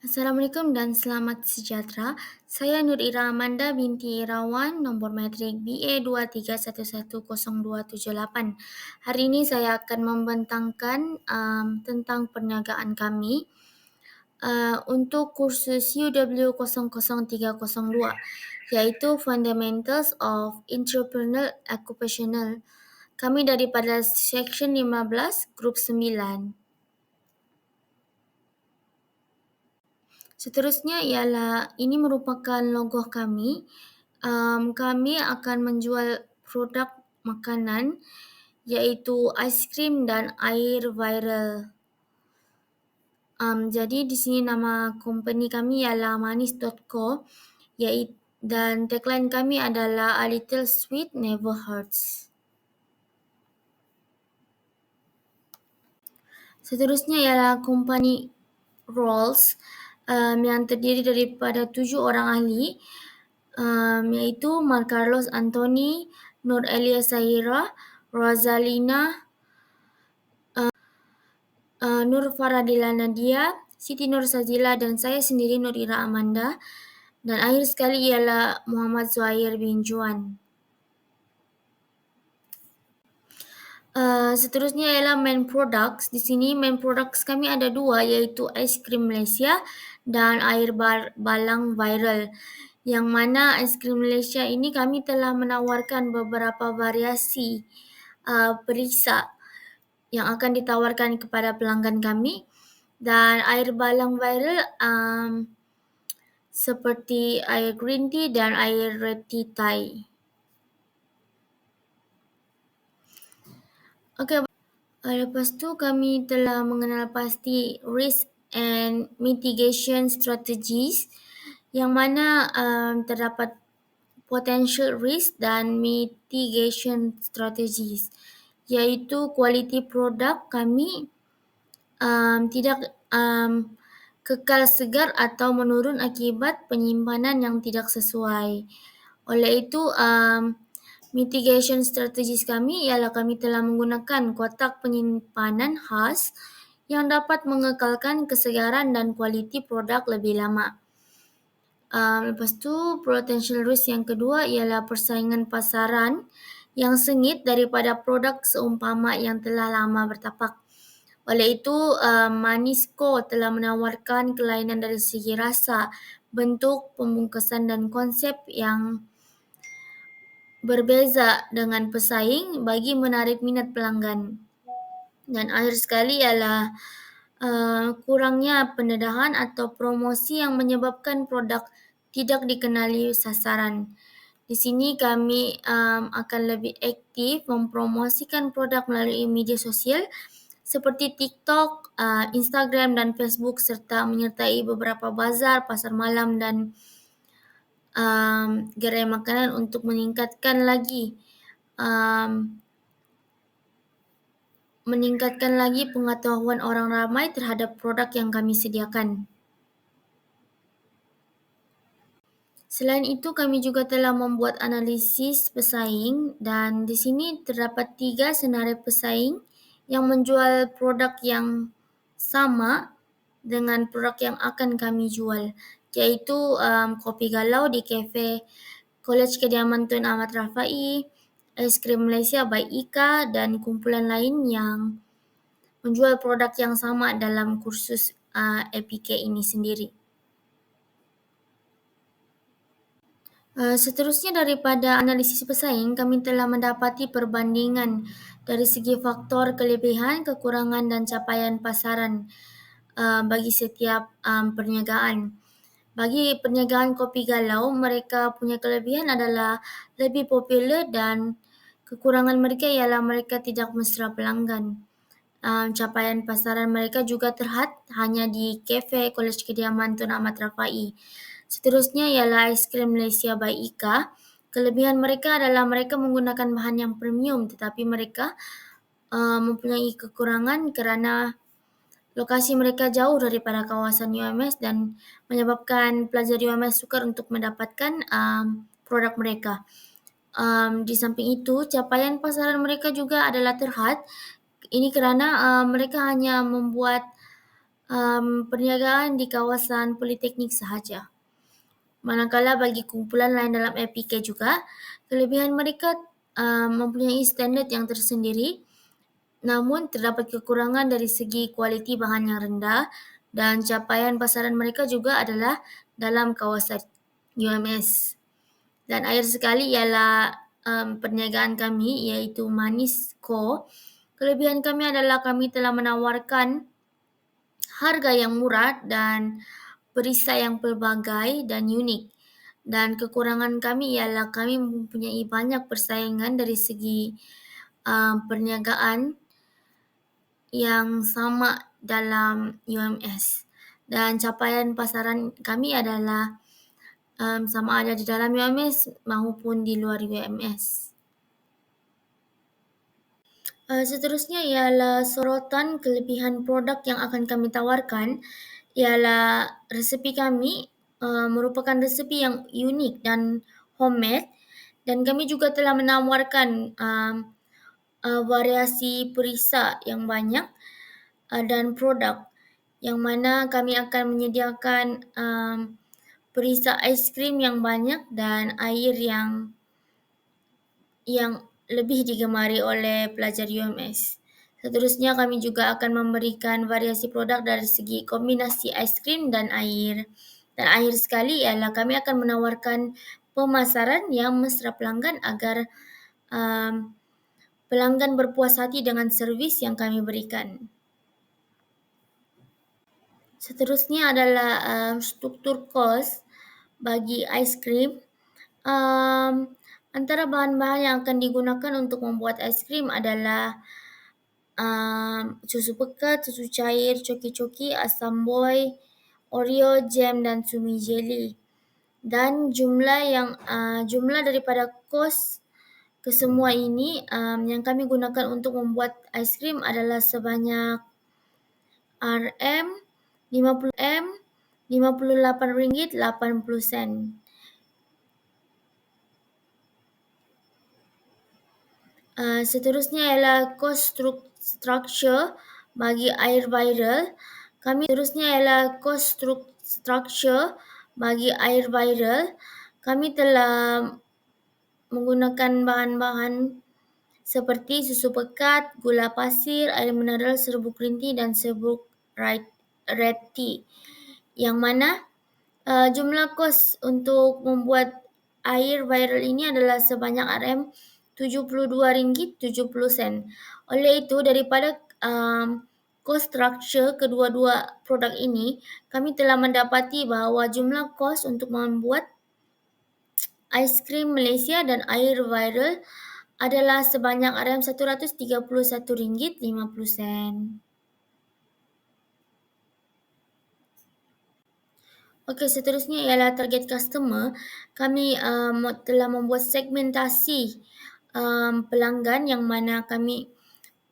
Assalamualaikum dan selamat sejahtera. Saya Nur Ira Amanda binti Irawan, nombor metrik BA23110278. Hari ini saya akan membentangkan tentang perniagaan kami untuk kursus UW00302, iaitu Fundamentals of Entrepreneurial Occupational. Kami daripada Section 15, Grup 9. Seterusnya ialah ini merupakan logo kami. Kami akan menjual produk makanan iaitu aiskrim dan air viral. Jadi di sini nama company kami ialah manis.co dan tagline kami adalah A Little Sweet Never Hurts. Seterusnya ialah company Rolls yang terdiri daripada 7 orang ahli, iaitu Mar Carlos Anthony, Nur Elia Sahira, Rozalina, Nur Faradila Nadia, Siti Nur Sazila dan saya sendiri Nur Ira Amanda, dan akhir sekali ialah Muhammad Zuhair bin Juan. Seterusnya ialah main products. Di sini main products kami ada dua, iaitu aiskrim Malaysia dan air balang viral. Yang mana aiskrim Malaysia ini kami telah menawarkan beberapa variasi perisa yang akan ditawarkan kepada pelanggan kami, dan air balang viral seperti air green tea dan air red tea Thai. Okey. Lepas tu kami telah mengenal pasti risk and mitigation strategies, yang mana terdapat potential risk dan mitigation strategies, iaitu kualiti produk kami tidak kekal segar atau menurun akibat penyimpanan yang tidak sesuai. Oleh itu, mitigation strategies kami ialah kami telah menggunakan kotak penyimpanan khas yang dapat mengekalkan kesegaran dan kualiti produk lebih lama. Lepas tu, potential risk yang kedua ialah persaingan pasaran yang sengit daripada produk seumpama yang telah lama bertapak. Oleh itu, Manisco telah menawarkan kelainan dari segi rasa, bentuk, pembungkusan dan konsep yang berbeza dengan pesaing bagi menarik minat pelanggan. Dan akhir sekali ialah kurangnya pendedahan atau promosi yang menyebabkan produk tidak dikenali sasaran. Di sini kami akan lebih aktif mempromosikan produk melalui media sosial seperti TikTok, Instagram dan Facebook, serta menyertai beberapa bazar, pasar malam dan gerai makanan untuk meningkatkan lagi pengetahuan orang ramai terhadap produk yang kami sediakan. Selain itu, kami juga telah membuat analisis pesaing, dan di sini terdapat 3 senarai pesaing yang menjual produk yang sama dengan produk yang akan kami jual, iaitu kopi galau di kafe Kolej Kediaman Tun Ahmad Rafai, Aiskrim Malaysia by Ika dan kumpulan lain yang menjual produk yang sama dalam kursus APK ini sendiri. Seterusnya daripada analisis pesaing, kami telah mendapati perbandingan dari segi faktor kelebihan, kekurangan dan capaian pasaran bagi setiap perniagaan. Bagi perniagaan kopi galau, mereka punya kelebihan adalah lebih popular dan kekurangan mereka ialah mereka tidak mesra pelanggan. Capaian pasaran mereka juga terhad hanya di kafe Kolej Kediaman Tun Ahmad Rafai. Seterusnya ialah Aiskrim Malaysia by Ika. Kelebihan mereka adalah mereka menggunakan bahan yang premium, tetapi mereka mempunyai kekurangan kerana lokasi mereka jauh daripada kawasan UMS dan menyebabkan pelajar UMS sukar untuk mendapatkan produk mereka. Di samping itu, capaian pasaran mereka juga adalah terhad. Ini kerana mereka hanya membuat perniagaan di kawasan politeknik sahaja. Manakala bagi kumpulan lain dalam APK juga, kelebihan mereka mempunyai standard yang tersendiri, namun terdapat kekurangan dari segi kualiti bahan yang rendah dan capaian pasaran mereka juga adalah dalam kawasan UMS. Dan akhir sekali ialah perniagaan kami iaitu Manis Co. Kelebihan kami adalah kami telah menawarkan harga yang murah dan perisai yang pelbagai dan unik. Dan kekurangan kami ialah kami mempunyai banyak persaingan dari segi perniagaan yang sama dalam UMS. Dan capaian pasaran kami adalah sama ada di dalam UMS maupun di luar UMS. Seterusnya ialah sorotan kelebihan produk yang akan kami tawarkan ialah resepi kami merupakan resepi yang unik dan homemade, dan kami juga telah menawarkan variasi perisa yang banyak dan produk yang mana kami akan menyediakan perisa aiskrim yang banyak dan air yang lebih digemari oleh pelajar UMS. Seterusnya kami juga akan memberikan variasi produk dari segi kombinasi aiskrim dan air. Dan akhir sekali ialah kami akan menawarkan pemasaran yang mesra pelanggan agar pelanggan berpuas hati dengan servis yang kami berikan. Seterusnya adalah struktur kos bagi aiskrim. Antara bahan-bahan yang akan digunakan untuk membuat aiskrim adalah susu pekat, susu cair, coki-coki, asam boy, Oreo, jam dan sumi jelly. Dan jumlah daripada kos kesemua ini yang kami gunakan untuk membuat aiskrim adalah sebanyak RM58.80. Seterusnya ialah cost structure bagi air viral. Kami telah menggunakan bahan-bahan seperti susu pekat, gula pasir, air mineral, serbuk green tea dan serbuk red tea. Yang mana jumlah kos untuk membuat air viral ini adalah sebanyak RM72.70. Oleh itu, daripada cost structure kedua-dua produk ini, kami telah mendapati bahawa jumlah kos untuk membuat aiskrim Malaysia dan air viral adalah sebanyak RM131.50. Okey, seterusnya ialah target customer. Kami telah membuat segmentasi pelanggan yang mana kami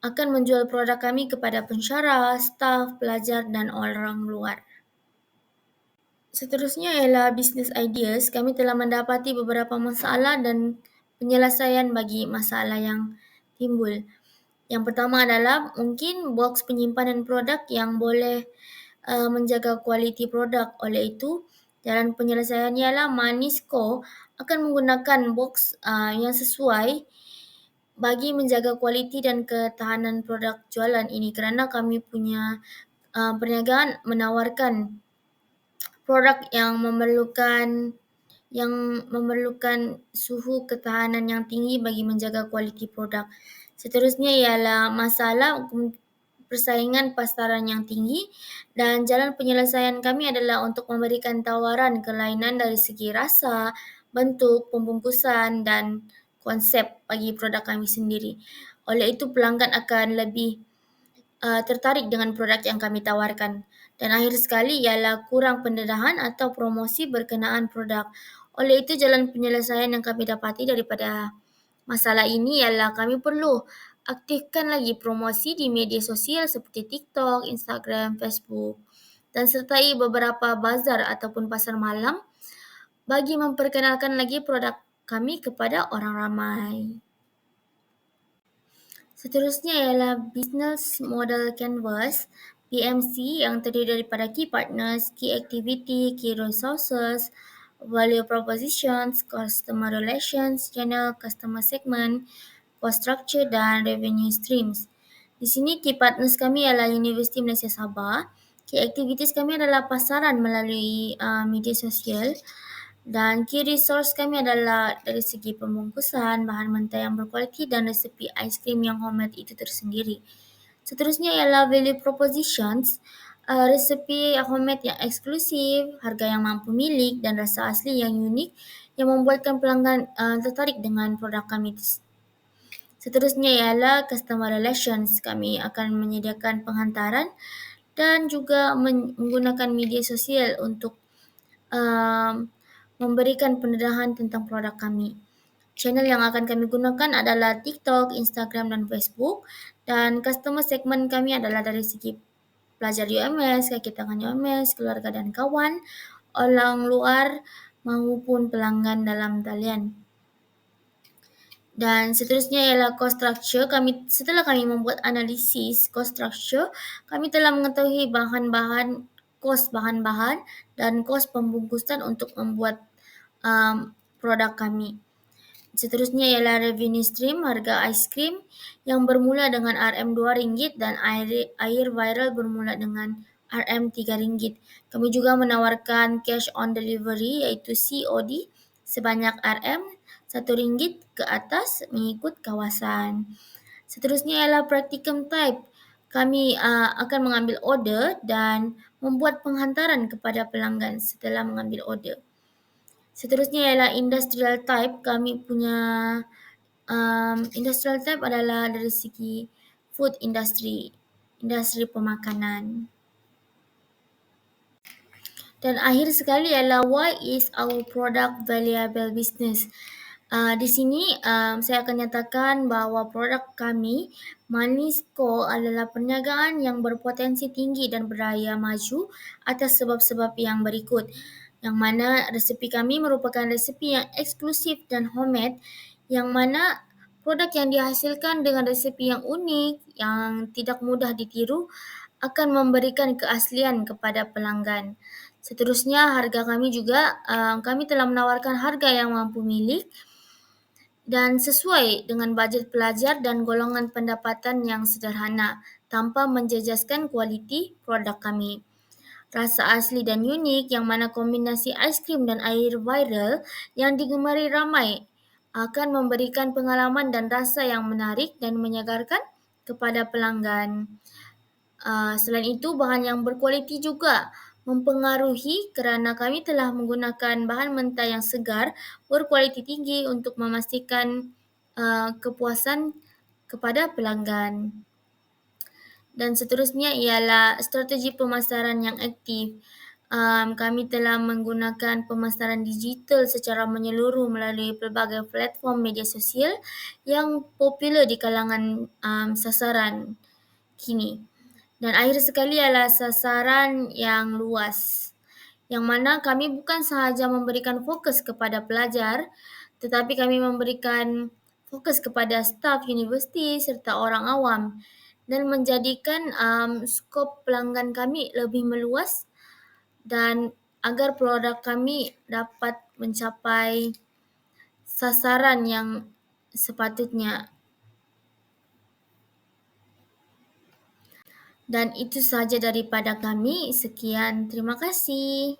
akan menjual produk kami kepada pensyarah, staf, pelajar dan orang luar. Seterusnya ialah business ideas. Kami telah mendapati beberapa masalah dan penyelesaian bagi masalah yang timbul. Yang pertama adalah mungkin box penyimpanan produk yang boleh menjaga kualiti produk. Oleh itu, jalan penyelesaiannya ialah Manis Co akan menggunakan box yang sesuai bagi menjaga kualiti dan ketahanan produk jualan ini, kerana kami punya perniagaan menawarkan produk yang memerlukan suhu ketahanan yang tinggi bagi menjaga kualiti produk. Seterusnya ialah masalah persaingan pasaran yang tinggi, dan jalan penyelesaian kami adalah untuk memberikan tawaran kelainan dari segi rasa, bentuk, pembungkusan dan konsep bagi produk kami sendiri. Oleh itu, pelanggan akan lebih tertarik dengan produk yang kami tawarkan. Dan akhir sekali ialah kurang pendedahan atau promosi berkenaan produk. Oleh itu, jalan penyelesaian yang kami dapati daripada masalah ini ialah kami perlu aktifkan lagi promosi di media sosial seperti TikTok, Instagram, Facebook dan sertai beberapa bazar ataupun pasar malam bagi memperkenalkan lagi produk kami kepada orang ramai. Seterusnya ialah business model canvas PMC yang terdiri daripada Key Partners, Key Activity, Key Resources, Value Propositions, Customer Relations, Channel, Customer Segment, Cost Structure dan Revenue Streams. Di sini Key Partners kami adalah Universiti Malaysia Sabah. Key Activities kami adalah pasaran melalui media sosial. Dan key resource kami adalah dari segi pembungkusan, bahan mentah yang berkualiti dan resepi aiskrim yang homemade itu tersendiri. Seterusnya ialah value propositions, resepi homemade yang eksklusif, harga yang mampu milik dan rasa asli yang unik yang membuatkan pelanggan tertarik dengan produk kami. Seterusnya ialah customer relations. Kami akan menyediakan penghantaran dan juga menggunakan media sosial untuk memberikan pendedahan tentang produk kami. Channel yang akan kami gunakan adalah TikTok, Instagram dan Facebook. Dan customer segment kami adalah dari segi pelajar UMS, kaki tangan UMS, keluarga dan kawan, orang luar maupun pelanggan dalam talian. Dan seterusnya ialah cost structure. Setelah kami membuat analisis cost structure, kami telah mengetahui kos bahan-bahan dan kos pembungkusan untuk membuat produk kami. Seterusnya ialah revenue stream, harga aiskrim yang bermula dengan RM2 dan air viral bermula dengan RM3. Kami juga menawarkan cash on delivery iaitu COD sebanyak RM1 ke atas mengikut kawasan. Seterusnya ialah practicum type. Kami akan mengambil order dan membuat penghantaran kepada pelanggan setelah mengambil order. Seterusnya ialah industrial type. Kami punya industrial type adalah dari segi food industry, industri pemakanan. Dan akhir sekali ialah why is our product valuable business. Di sini saya akan nyatakan bahawa produk kami, Manisco, adalah perniagaan yang berpotensi tinggi dan berdaya maju atas sebab-sebab yang berikut. Yang mana resepi kami merupakan resepi yang eksklusif dan homemade, yang mana produk yang dihasilkan dengan resepi yang unik, yang tidak mudah ditiru, akan memberikan keaslian kepada pelanggan. Seterusnya harga kami juga, kami telah menawarkan harga yang mampu milik dan sesuai dengan bajet pelajar dan golongan pendapatan yang sederhana tanpa menjejaskan kualiti produk kami. Rasa asli dan unik yang mana kombinasi aiskrim dan air viral yang digemari ramai akan memberikan pengalaman dan rasa yang menarik dan menyegarkan kepada pelanggan. Selain itu, bahan yang berkualiti juga mempengaruhi kerana kami telah menggunakan bahan mentah yang segar berkualiti tinggi untuk memastikan kepuasan kepada pelanggan. Dan seterusnya ialah strategi pemasaran yang aktif. Kami telah menggunakan pemasaran digital secara menyeluruh melalui pelbagai platform media sosial yang popular di kalangan sasaran kini. Dan akhir sekali adalah sasaran yang luas, yang mana kami bukan sahaja memberikan fokus kepada pelajar, tetapi kami memberikan fokus kepada staf universiti serta orang awam dan menjadikan skop pelanggan kami lebih meluas dan agar produk kami dapat mencapai sasaran yang sepatutnya. Dan itu sahaja daripada kami. Sekian, terima kasih.